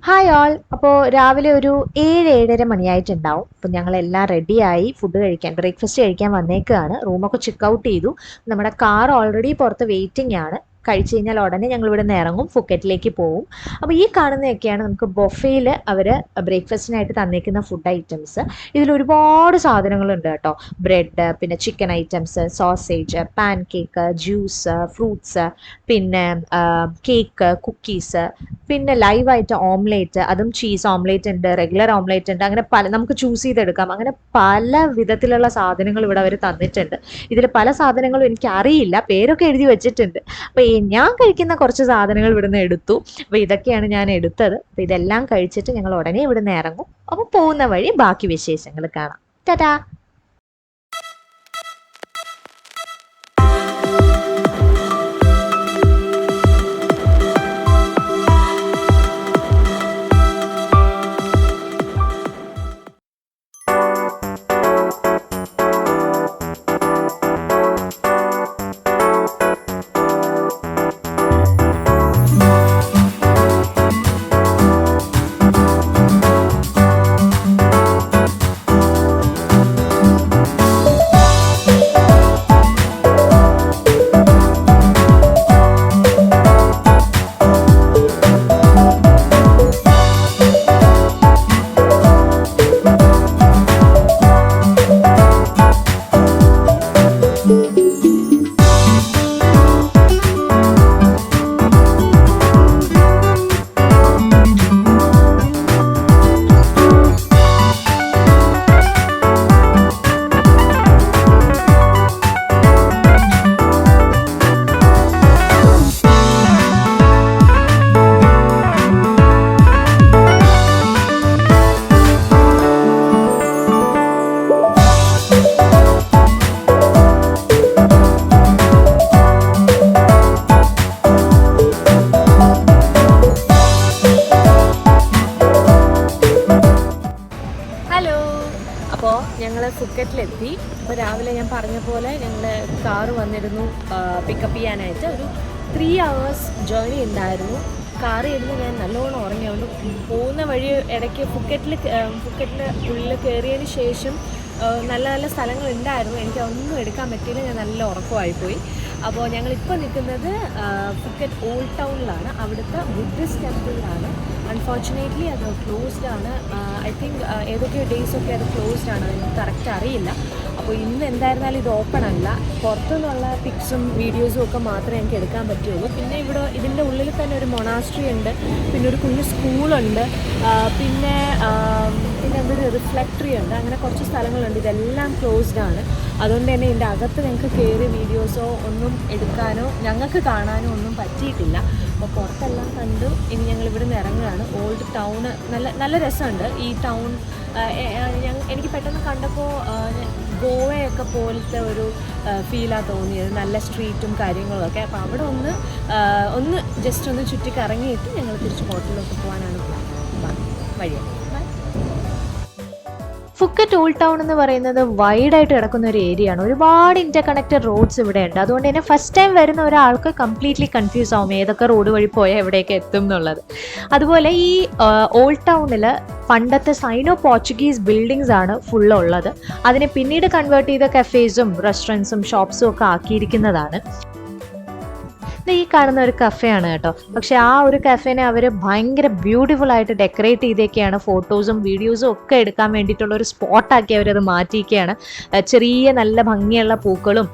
Hi all. അപ്പോൾ രാവിലെ ഒരു 7-7:30 മണിയായിട്ടുണ്ടാവും. അപ്പം ഞങ്ങളെല്ലാം റെഡിയായി ഫുഡ് കഴിക്കാൻ ബ്രേക്ക്ഫാസ്റ്റ് കഴിക്കാൻ വന്നേക്കാണ്. റൂമൊക്കെ ചെക്ക് ഔട്ട് ചെയ്തു. നമ്മുടെ കാർ ഓൾറെഡി പുറത്ത് വെയിറ്റിംഗ് ആണ്. കഴിച്ചു കഴിഞ്ഞാൽ ഉടനെ ഞങ്ങൾ ഇവിടെ നിന്ന് ഇറങ്ങും, ഫുക്കറ്റിലേക്ക് പോവും. അപ്പോൾ ഈ കാണുന്നതൊക്കെയാണ് നമുക്ക് ബൊഫയിൽ അവർ ബ്രേക്ക്ഫാസ്റ്റിനായിട്ട് തന്നേക്കുന്ന ഫുഡ് ഐറ്റംസ്. ഇതിൽ ഒരുപാട് സാധനങ്ങളുണ്ട് കേട്ടോ. ബ്രെഡ്, പിന്നെ chicken items, sausage, pan cake, juice, fruits, പിന്നെ കേക്ക്, കുക്കീസ്, പിന്നെ ലൈവായിട്ട് ഓംലേറ്റ്, അതും ചീസ് ഓംലേറ്റ് ഉണ്ട്, റെഗുലർ ഓംലേറ്റ് ഉണ്ട്. അങ്ങനെ പല നമുക്ക് ചൂസ് ചെയ്തെടുക്കാം. അങ്ങനെ പല വിധത്തിലുള്ള സാധനങ്ങൾ ഇവിടെ അവർ തന്നിട്ടുണ്ട്. ഇതിൽ പല സാധനങ്ങളും എനിക്ക് അറിയില്ല, പേരൊക്കെ എഴുതി വെച്ചിട്ടുണ്ട്. അപ്പോൾ ഞാൻ കഴിക്കുന്ന കുറച്ച് സാധനങ്ങൾ ഇവിടുന്ന് എടുത്തു. അപ്പോൾ ഇതൊക്കെയാണ് ഞാൻ എടുത്തത്. അപ്പോൾ ഇതെല്ലാം കഴിച്ചിട്ട് ഞങ്ങൾ ഉടനെ ഇവിടുന്ന് ഇറങ്ങും. അപ്പോൾ പോകുന്ന വഴി ബാക്കി വിശേഷങ്ങൾ കാണാം. ടാറ്റാ. അപ്പോൾ ഞങ്ങൾ ഫുക്കറ്റിലെത്തി. അപ്പോൾ രാവിലെ ഞാൻ പറഞ്ഞ പോലെ ഞങ്ങൾ കാറ് വന്നിരുന്നു പിക്കപ്പ് ചെയ്യാനായിട്ട്. ഒരു 3 hours ജേർണി ഉണ്ടായിരുന്നു. കാറ് ഇരുന്ന് ഞാൻ നല്ലോണം ഉറങ്ങിയുണ്ട്. പോകുന്ന വഴി ഇടയ്ക്ക് ഫുക്കറ്റിൽ ഉള്ളിൽ കയറിയതിന് ശേഷം നല്ല നല്ല സ്ഥലങ്ങളുണ്ടായിരുന്നു. എനിക്ക് ഒന്നും എടുക്കാൻ പറ്റിയില്ല. ഞാൻ നല്ല ഉറക്കമായിപ്പോയി. അപ്പോൾ ഞങ്ങളിപ്പോൾ നിൽക്കുന്നത് ഫുക്കറ്റ് ഓൾഡ് ടൗണിലാണ്. അവിടുത്തെ ബുദ്ധിസ്റ്റ് ടെമ്പിളിലാണ്. അൺഫോർച്ചുനേറ്റ്ലി അത് ക്ലോസ്ഡ് ആണ്. ഐ തിങ്ക് ഏതൊക്കെയോ ഡേയ്സൊക്കെ അത് ക്ലോസ്ഡ് ആണ്, എനിക്ക് കറക്റ്റ് അറിയില്ല. അപ്പോൾ ഇന്ന് എന്തായിരുന്നാലും ഇത് ഓപ്പൺ അല്ല. പുറത്തുനിന്നുള്ള പിക്സും വീഡിയോസും ഒക്കെ മാത്രമേ എനിക്ക് എടുക്കാൻ പറ്റുള്ളൂ. പിന്നെ ഇവിടെ ഇതിൻ്റെ ഉള്ളിൽ തന്നെ ഒരു മൊണാസ്ട്രി ഉണ്ട്, പിന്നെ ഒരു കുഞ്ഞു സ്കൂളുണ്ട്, പിന്നെ എന്തൊരു റിഫ്ലക്ടറി ഉണ്ട്. അങ്ങനെ കുറച്ച് സ്ഥലങ്ങളുണ്ട്. ഇതെല്ലാം ക്ലോസ്ഡ് ആണ്. അതുകൊണ്ട് തന്നെ ഇതിൻ്റെ അകത്ത് ഞങ്ങൾക്ക് കയറി വീഡിയോസോ ഒന്നും എടുക്കാനോ ഞങ്ങൾക്ക് കാണാനോ ഒന്നും പറ്റിയിട്ടില്ല. അപ്പോൾ പുറത്തെല്ലാം കണ്ടു. ഇനി ഞങ്ങൾ ഇവിടെ നിന്ന് ഇറങ്ങുകയാണ്. ഓൾഡ് ടൗണ് നല്ല രസമുണ്ട് ഈ ടൗൺ. എനിക്ക് പെട്ടെന്ന് കണ്ടപ്പോൾ ഗോവയൊക്കെ പോലത്തെ ഒരു ഫീലാണ് തോന്നിയത്. നല്ല സ്ട്രീറ്റും കാര്യങ്ങളും ഒക്കെ. അപ്പോൾ അവിടെ ഒന്ന് ജസ്റ്റ് ഒന്ന് ചുറ്റിക്കറങ്ങിയിട്ട് ഞങ്ങൾ തിരിച്ച് ഹോട്ടലിലൊക്കെ പോകാനാണ് വഴിയാണ്. ഫുക്കറ്റ് ഓൾഡ് ടൗൺ എന്ന് പറയുന്നത് വൈഡായിട്ട് കിടക്കുന്ന ഒരു ഏരിയ ആണ്. ഒരുപാട് ഇന്റർ കണക്റ്റഡ് റോഡ്സ് ഇവിടെ ഉണ്ട്. അതുകൊണ്ട് തന്നെ ഫസ്റ്റ് ടൈം വരുന്ന ഒരാൾക്ക് കംപ്ലീറ്റ്ലി കൺഫ്യൂസ് ആവും ഏതൊക്കെ റോഡ് വഴി പോയാൽ എവിടെയൊക്കെ എത്തും എന്നുള്ളത്. അതുപോലെ ഈ ഓൾഡ് ടൗണിൽ പണ്ടത്തെ സൈനോ പോർച്ചുഗീസ് ബിൽഡിങ്സ് ആണ് ഫുള്ളുള്ളത്. അതിനെ പിന്നീട് കൺവേർട്ട് ചെയ്ത കഫേസും റെസ്റ്റോറൻറ്റ്സും ഷോപ്സും ഒക്കെ ആക്കിയിരിക്കുന്നതാണ്. ഈ കാണുന്ന ഒരു കഫേയാണ് കേട്ടോ. പക്ഷെ ആ ഒരു കഫേനെ അവർ ഭയങ്കര ബ്യൂട്ടിഫുൾ ആയിട്ട് ഡെക്കറേറ്റ് ചെയ്തേക്കെയാണ്. ഫോട്ടോസും വീഡിയോസും ഒക്കെ എടുക്കാൻ വേണ്ടിയിട്ടുള്ള ഒരു സ്പോട്ടാക്കി അവരത് മാറ്റിയിരിക്കുകയാണ്. ചെറിയ നല്ല ഭംഗിയുള്ള പൂക്കളും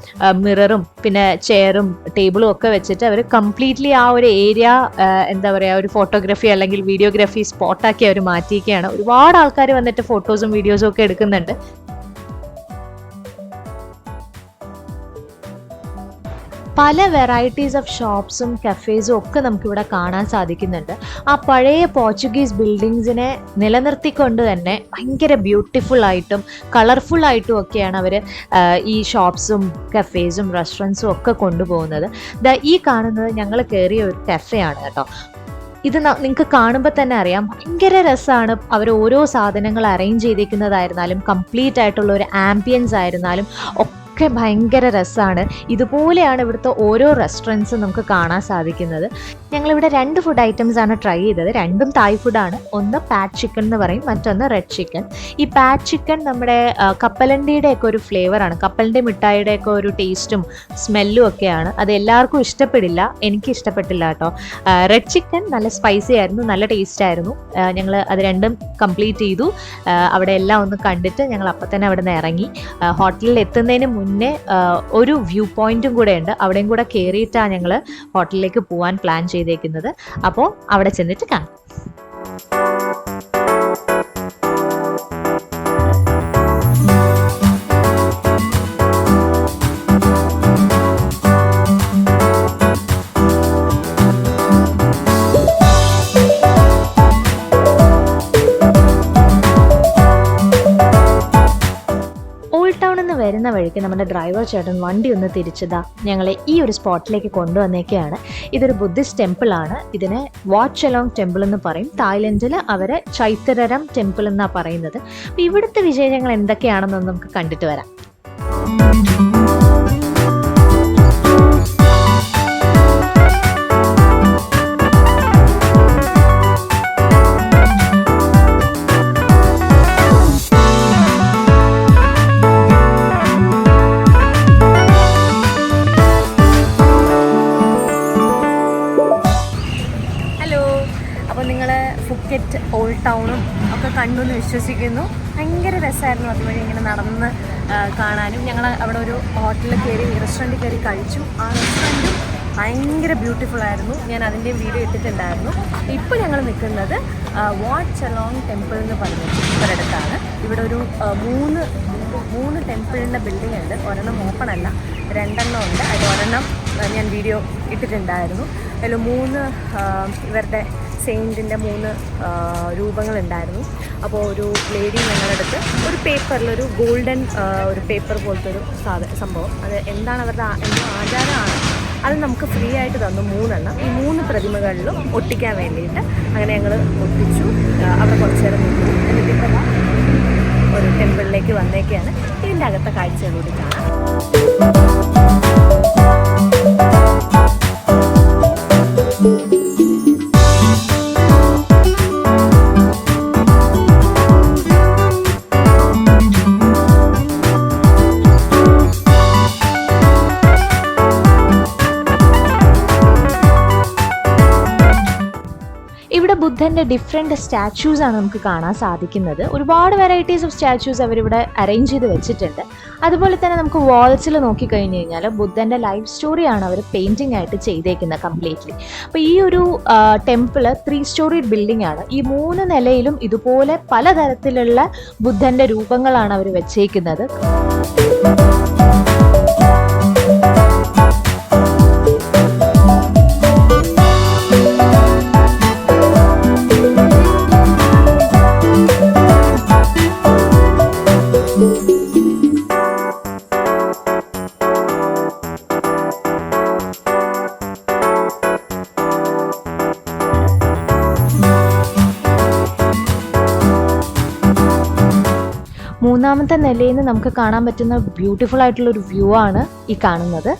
മിററും പിന്നെ ചെയറും ടേബിളും ഒക്കെ വെച്ചിട്ട് അവർ കംപ്ലീറ്റ്ലി ആ ഒരു ഏരിയ എന്താ പറയുക, ഒരു ഫോട്ടോഗ്രാഫി അല്ലെങ്കിൽ വീഡിയോഗ്രാഫി സ്പോട്ടാക്കി അവർ മാറ്റിയിരിക്കുകയാണ്. ഒരുപാട് ആൾക്കാർ വന്നിട്ട് ഫോട്ടോസും വീഡിയോസും ഒക്കെ എടുക്കുന്നുണ്ട്. പല വെറൈറ്റീസ് ഓഫ് ഷോപ്സും കഫേസും ഒക്കെ നമുക്കിവിടെ കാണാൻ സാധിക്കുന്നുണ്ട്. ആ പഴയ പോർച്ചുഗീസ് ബിൽഡിങ്സിനെ നിലനിർത്തിക്കൊണ്ട് തന്നെ ഭയങ്കര ബ്യൂട്ടിഫുൾ ആയിട്ടും കളർഫുൾ ആയിട്ടും ഒക്കെയാണ് അവർ ഈ ഷോപ്സും കഫേസും റെസ്റ്റോറൻറ്റ്സും ഒക്കെ കൊണ്ടുപോകുന്നത്. ഈ കാണുന്നത് ഞങ്ങൾ കയറിയ ഒരു കഫേയാണ് കേട്ടോ. ഇത് നിങ്ങൾക്ക് കാണുമ്പോൾ തന്നെ അറിയാം, ഭയങ്കര രസമാണ്. അവർ ഓരോ സാധനങ്ങൾ അറേഞ്ച് ചെയ്തിരിക്കുന്നതായിരുന്നാലും കംപ്ലീറ്റ് ആയിട്ടുള്ള ഒരു ആംബിയൻസ് ആയിരുന്നാലും ഒക്കെ ഭയങ്കര രസമാണ്. ഇതുപോലെയാണ് ഇവിടുത്തെ ഓരോ റെസ്റ്റോറൻറ്റ്സും നമുക്ക് കാണാൻ സാധിക്കുന്നത്. ഞങ്ങളിവിടെ 2 ഫുഡ് ഐറ്റംസ് ആണ് ട്രൈ ചെയ്തത്. രണ്ടും തായ് ഫുഡാണ്. ഒന്ന് പാറ്റ് ചിക്കൻ എന്ന് പറയും, മറ്റൊന്ന് റെഡ് ചിക്കൻ. ഈ പാറ്റ് ചിക്കൻ നമ്മുടെ കപ്പലണ്ടിയുടെ ഒക്കെ ഒരു ഫ്ലേവറാണ്, കപ്പലണ്ടി മിഠായിയുടെ ഒക്കെ ഒരു ടേസ്റ്റും സ്മെല്ലും ഒക്കെയാണ്. അത് എല്ലാവർക്കും ഇഷ്ടപ്പെടില്ല, എനിക്ക് ഇഷ്ടപ്പെട്ടില്ല കേട്ടോ. റെഡ് ചിക്കൻ നല്ല സ്പൈസി ആയിരുന്നു, നല്ല ടേസ്റ്റ് ആയിരുന്നു. ഞങ്ങൾ അത് രണ്ടും കംപ്ലീറ്റ് ചെയ്തു. അവിടെ എല്ലാം ഒന്ന് കണ്ടിട്ട് ഞങ്ങൾ അപ്പം തന്നെ അവിടെ നിന്ന് ഇറങ്ങി. ഹോട്ടലിൽ എത്തുന്നതിന് മുന്നേ ഒരു വ്യൂ പോയിന്റും കൂടെ ഉണ്ട്, അവിടെയും കൂടെ കയറിയിട്ടാണ് ഞങ്ങൾ ഹോട്ടലിലേക്ക് പോകാൻ പ്ലാൻ ചെയ്തേക്കുന്നത്. അപ്പോൾ അവിടെ ചെന്നിട്ട് കാണാം. വരുന്ന വഴിക്ക് നമ്മുടെ ഡ്രൈവർ ചേട്ടൻ വണ്ടി ഒന്ന് തിരിച്ചതാ ഞങ്ങളെ ഈ ഒരു സ്പോട്ടിലേക്ക് കൊണ്ടുവന്നേക്കാണ്. ഇതൊരു ബുദ്ധിസ്റ്റ് ടെമ്പിൾ ആണ്. ഇതിനെ വാച്ച് അലോങ് ടെമ്പിൾ എന്ന് പറയും. തായ്ലൻഡിൽ അവരെ ചൈത്രരം ടെമ്പിൾ എന്നാണ് പറയുന്നത്. അപ്പോൾ ഇവിടുത്തെ വിശേഷങ്ങൾ എന്തൊക്കെയാണെന്നൊന്ന് നമുക്ക് കണ്ടിട്ട് വരാം. ഫുക്കറ്റ് ഓൾഡ് ടൗണും ഒക്കെ കണ്ടു എന്ന് വിശ്വസിക്കുന്നു. ഭയങ്കര രസമായിരുന്നു അതുവഴി ഇങ്ങനെ നടന്ന് കാണാനും. ഞങ്ങൾ അവിടെ ഒരു ഹോട്ടലിൽ കയറി, റെസ്റ്റോറൻറ്റിൽ കയറി കഴിച്ചു. ആ റെസ്റ്റോറൻറ്റും ഭയങ്കര ബ്യൂട്ടിഫുൾ ആയിരുന്നു. ഞാൻ അതിൻ്റെ വീഡിയോ ഇട്ടിട്ടുണ്ടായിരുന്നു. ഇപ്പോൾ ഞങ്ങൾ നിൽക്കുന്നത് വാച്ച് അലോങ് ടെമ്പിൾ എന്ന് പറഞ്ഞിട്ട് ഒരിടത്താണ്. ഇവിടെ ഒരു മൂന്ന് ടെമ്പിളിൻ്റെ ബിൽഡിംഗ് ഉണ്ട്. ഒരെണ്ണം ഓപ്പൺ അല്ല, 2 എണ്ണം ഉണ്ട്. അതിൽ ഒരെണ്ണം ഞാൻ വീഡിയോ ഇട്ടിട്ടുണ്ടായിരുന്നു. അതിൽ 3 ഇവരുടെ സെയിൻറ്റിൻ്റെ 3 രൂപങ്ങളുണ്ടായിരുന്നു. അപ്പോൾ ഒരു ലേഡി ഞങ്ങളടുത്ത് ഒരു പേപ്പറിൽ ഒരു ഗോൾഡൻ ഒരു പേപ്പർ പോലത്തെ ഒരു സംഭവം, അത് എന്താണ് അവരുടെ എന്തോ ആചാരമാണ്, അത് നമുക്ക് ഫ്രീ ആയിട്ട് തന്നു 3 എണ്ണം. ഈ 3 പ്രതിമകളിലും ഒട്ടിക്കാൻ വേണ്ടിയിട്ട് അങ്ങനെ ഞങ്ങൾ ഒട്ടിച്ചു. അവിടെ കുറച്ച് നേരം നിന്നു. എന്നിട്ടിപ്പോൾ ഒരു ടെമ്പിളിലേക്ക് വന്നേക്കാണ്. ഇതിൻ്റെ അകത്തെ കാഴ്ച കൂടി കാണാം. ഇവിടെ ബുദ്ധൻ്റെ ഡിഫറെൻറ്റ് സ്റ്റാച്യൂസ് ആണ് നമുക്ക് കാണാൻ സാധിക്കുന്നത്. ഒരുപാട് വെറൈറ്റീസ് ഓഫ് സ്റ്റാച്യൂസ് അവരിവിടെ അറേഞ്ച് ചെയ്ത് വെച്ചിട്ടുണ്ട്. അതുപോലെ തന്നെ നമുക്ക് വാൾസിൽ നോക്കിക്കഴിഞ്ഞ് കഴിഞ്ഞാൽ ബുദ്ധൻ്റെ ലൈഫ് സ്റ്റോറിയാണ് അവർ പെയിൻറ്റിംഗ് ആയിട്ട് ചെയ്തേക്കുന്നത് കംപ്ലീറ്റ്ലി. അപ്പോൾ ഈ ഒരു ടെമ്പിള് 3 സ്റ്റോറി ബിൽഡിംഗ് ആണ്. ഈ 3 നിലയിലും ഇതുപോലെ പലതരത്തിലുള്ള ബുദ്ധൻ്റെ രൂപങ്ങളാണ് അവർ വെച്ചേക്കുന്നത്. മൂന്നാമത്തെ നിലയിൽ നിന്ന് നമുക്ക് കാണാൻ പറ്റുന്ന ബ്യൂട്ടിഫുൾ ആയിട്ടുള്ള ഒരു വ്യൂ ആണ് ഈ കാണുന്നത്.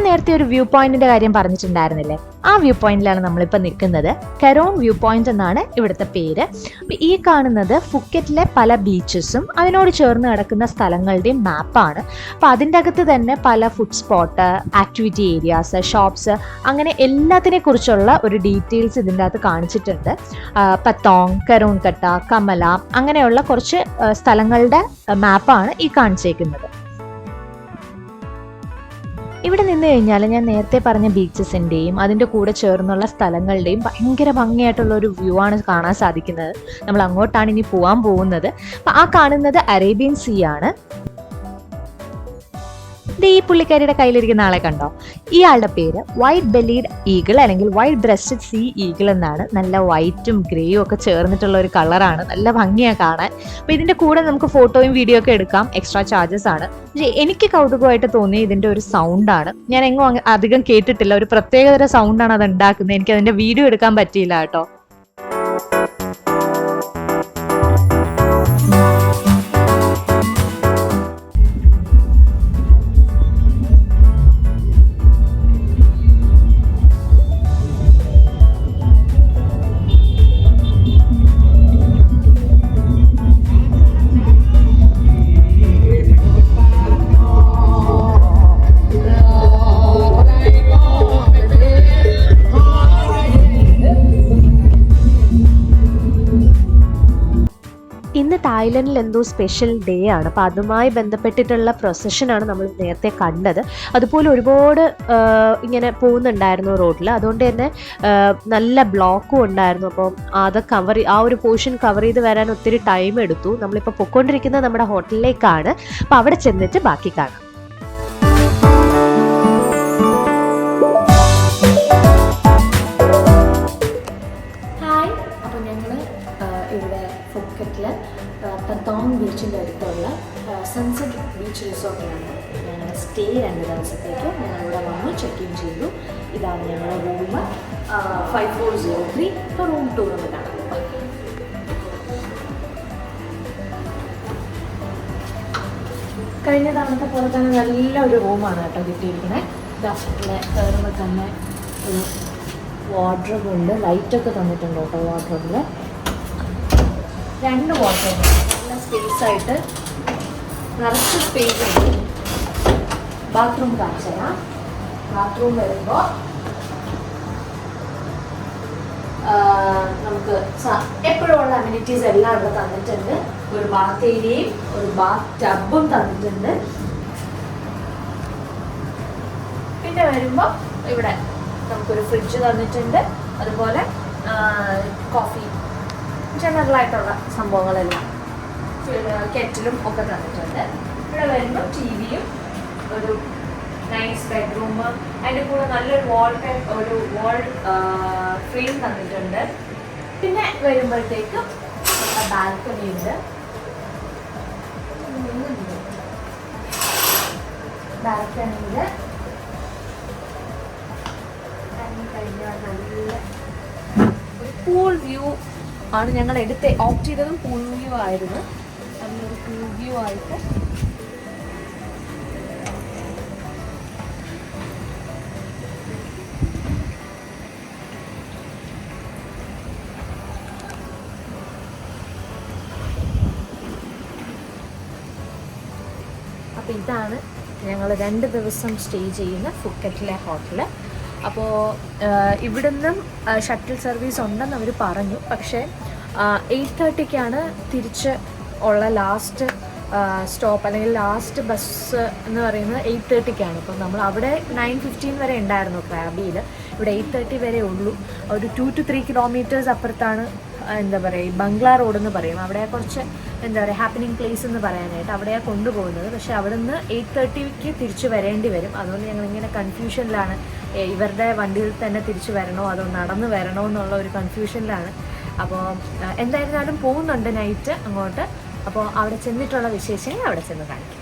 നേരത്തെ ഒരു വ്യൂ പോയിന്റിന്റെ കാര്യം പറഞ്ഞിട്ടുണ്ടായിരുന്നില്ലേ, ആ വ്യൂ പോയിന്റിലാണ് നമ്മളിപ്പോൾ നിൽക്കുന്നത്. കരോൺ വ്യൂ പോയിന്റ് എന്നാണ് ഇവിടുത്തെ പേര്. അപ്പം ഈ കാണുന്നത് ഫുക്കറ്റിലെ പല ബീച്ചസും അതിനോട് ചേർന്ന് കിടക്കുന്ന സ്ഥലങ്ങളുടെയും മാപ്പാണ്. അപ്പം അതിൻ്റെ അകത്ത് തന്നെ പല food spot, activity areas, shops, അങ്ങനെ എല്ലാത്തിനെ കുറിച്ചുള്ള ഒരു ഡീറ്റെയിൽസ് ഇതിൻ്റെ അകത്ത് കാണിച്ചിട്ടുണ്ട്. പത്തോങ്, കരോൺ കട്ട, കമല, അങ്ങനെയുള്ള കുറച്ച് സ്ഥലങ്ങളുടെ മാപ്പാണ് ഈ കാണിച്ചേക്കുന്നത്. ഇവിടെ നിന്ന് കഴിഞ്ഞാൽ ഞാൻ നേരത്തെ പറഞ്ഞ ബീച്ചസിൻ്റെയും അതിൻ്റെ കൂടെ ചേർന്നുള്ള സ്ഥലങ്ങളുടെയും ഭയങ്കര ഭംഗിയായിട്ടുള്ള ഒരു വ്യൂ ആണ് കാണാൻ സാധിക്കുന്നത്. നമ്മൾ അങ്ങോട്ടാണ് ഇനി പോകാൻ പോകുന്നത്. അപ്പം ആ കാണുന്നത് അറേബ്യൻ സീ ആണ്. ഈ പുള്ളിക്കാരിയുടെ കയ്യിലിരിക്കുന്ന ആളെ കണ്ടോ? ഇയാളുടെ പേര് വൈറ്റ് ബെല്ലീഡ് ഈഗിൾ അല്ലെങ്കിൽ വൈറ്റ് ബ്രസ്റ്റഡ് സീ ഈഗിൾ എന്നാണ്. നല്ല വൈറ്റും ഗ്രേയും ഒക്കെ ചേർന്നിട്ടുള്ള ഒരു കളറാണ്, നല്ല ഭംഗിയാണ് കാണാൻ. അപ്പോൾ ഇതിന്റെ കൂടെ നമുക്ക് ഫോട്ടോയും വീഡിയോ ഒക്കെ എടുക്കാം, എക്സ്ട്രാ ചാർജസ് ആണ്. പക്ഷേ എനിക്ക് കൗതുകമായിട്ട് തോന്നിയ ഇതിന്റെ ഒരു സൗണ്ടാണ്. ഞാൻ എങ്ങും അധികം കേട്ടിട്ടില്ല, ഒരു പ്രത്യേകതര സൗണ്ടാണ് അത് ഉണ്ടാക്കുന്നത്. എനിക്ക് അതിന്റെ വീഡിയോ എടുക്കാൻ പറ്റിയില്ല കേട്ടോ. ഇന്ന് തായ്ലൻഡിൽ എന്തോ സ്പെഷ്യൽ ഡേ ആണ്, അപ്പോൾ അതുമായി ബന്ധപ്പെട്ടിട്ടുള്ള പ്രൊസഷനാണ് നമ്മൾ നേരത്തെ കണ്ടത്. അതുപോലെ ഒരുപാട് ഇങ്ങനെ പോകുന്നുണ്ടായിരുന്നു റോഡിൽ, അതുകൊണ്ട് തന്നെ നല്ല ബ്ലോക്കും ഉണ്ടായിരുന്നു. അപ്പം അത് ആ ഒരു പോർഷൻ കവർ ചെയ്ത് വരാൻ ഒത്തിരി ടൈം എടുത്തു. നമ്മളിപ്പോൾ പൊയ്ക്കൊണ്ടിരിക്കുന്നത് നമ്മുടെ ഹോട്ടലിലേക്കാണ്. അപ്പോൾ അവിടെ ചെന്നിട്ട് ബാക്കി കാണാം. ഹായ്, അപ്പോൾ ഞങ്ങൾ ഇവിടെ ഫുക്കറ്റിലെ പത്തോങ് ബീച്ചിൻ്റെ അടുത്തുള്ള സൺസെറ്റ് ബീച്ച് റിസോർട്ടിലാണ് ഞങ്ങൾ സ്റ്റേ 2 ദിവസത്തേക്ക്. ഞങ്ങളിവിടെ വന്ന് ചെക്ക് ഇൻ ചെയ്തു. ഇതാണ് ഞങ്ങളുടെ റൂം 5403. ഇപ്പോൾ റൂം ടൂർ ഒന്ന് കാണാം. കഴിഞ്ഞ തവണത്തെ പോലെ തന്നെ നല്ലൊരു റൂമാണ് കേട്ടോ കിട്ടിയിരിക്കുന്നത്. ഇവിടെ കയറുമ്പോൾ തന്നെ ഒരു വാർഡ്രോബ് ഉണ്ട്, ലൈറ്റൊക്കെ തന്നിട്ടുണ്ട് കേട്ടോ വാർഡ്രോബിൽ. 2 വാർഡ്രോബ്, നല്ല സ്പേസ് ആയിട്ട് നിറച്ച് സ്പേസ് ഉണ്ട്. ബാത്റൂം കാണിച്ചാൽ ബാത്റൂം വരുമ്പോൾ നമുക്ക് എപ്പോഴുള്ള അമ്യൂണിറ്റീസ് എല്ലാം ഇവിടെ തന്നിട്ടുണ്ട്. ഒരു ബാത്ത് ഏരിയയും ഒരു ബാത്ത് ടബും തന്നിട്ടുണ്ട്. പിന്നെ വരുമ്പോൾ ഇവിടെ നമുക്കൊരു ഫ്രിഡ്ജ് തന്നിട്ടുണ്ട്. അതുപോലെ കോഫി ജനറലായിട്ടുള്ള സംഭവങ്ങളെല്ലാം കെറ്റിലും ഒക്കെ തന്നിട്ടുണ്ട്. ഇവിടെ വരുമ്പോൾ ടിവിയും ഒരു നൈസ് ബെഡ്റൂം, അതിൻ്റെ കൂടെ നല്ലൊരു വാൾ ഫ്രെയിം തന്നിട്ടുണ്ട്. പിന്നെ വരുമ്പോഴത്തേക്കും നമ്മുടെ ബാൽക്കണി ഉണ്ട്. ബാൽക്കണിയിൽ കഴിഞ്ഞാൽ നല്ല ഒരു പൂൾ വ്യൂ ആണ് ഞങ്ങൾ ഓപ്റ്റ് ചെയ്തതും. പൂൾ വ്യൂ ആയിരുന്നു, നല്ലൊരു പൂൾ വ്യൂ ആയിട്ട്. അപ്പോൾ ഇതാണ് ഞങ്ങൾ 2 ദിവസം സ്റ്റേ ചെയ്യുന്ന ഫുക്കറ്റിലെ ഹോട്ടൽ. അപ്പോൾ ഇവിടുന്നും ഷട്ടിൽ സർവീസ് ഉണ്ടെന്ന് അവർ പറഞ്ഞു. പക്ഷേ 8:30ക്കാണ് തിരിച്ച് ഉള്ള ലാസ്റ്റ് സ്റ്റോപ്പ്, അല്ലെങ്കിൽ ലാസ്റ്റ് ബസ് എന്ന് പറയുന്നത് 8:30ക്കാണ്. അപ്പം നമ്മൾ അവിടെ 9:15 വരെ ഉണ്ടായിരുന്നു ക്രാബിയിൽ. ഇവിടെ 8:30 വരെ ഉള്ളൂ. ഒരു 2 to 3 കിലോമീറ്റേഴ്സ് അപ്പുറത്താണ് എന്താ പറയുക, ബംഗ്ലാ റോഡ് എന്ന് പറയും. അവിടെ കുറച്ച് എന്താ പറയുക ഹാപ്പനിങ് പ്ലേസ് എന്ന് പറയാനായിട്ട് അവിടെയാണ് കൊണ്ടുപോകുന്നത്. പക്ഷേ അവിടെ നിന്ന് 8:30ക്ക് തിരിച്ച് വരേണ്ടി വരും. അതുകൊണ്ട് ഞങ്ങളിങ്ങനെ കൺഫ്യൂഷനിലാണ്, ഇവരുടെ വണ്ടിയിൽ തന്നെ തിരിച്ച് വരണോ അതോ നടന്ന് വരണോ എന്നുള്ള ഒരു കൺഫ്യൂഷനിലാണ്. അപ്പോൾ എന്തായിരുന്നാലും പോകുന്നുണ്ട് നൈറ്റ് അങ്ങോട്ട്. അപ്പോൾ അവിടെ ചെന്നിട്ടുള്ള വിശേഷങ്ങൾ അവിടെ ചെന്ന് കാണിക്കും.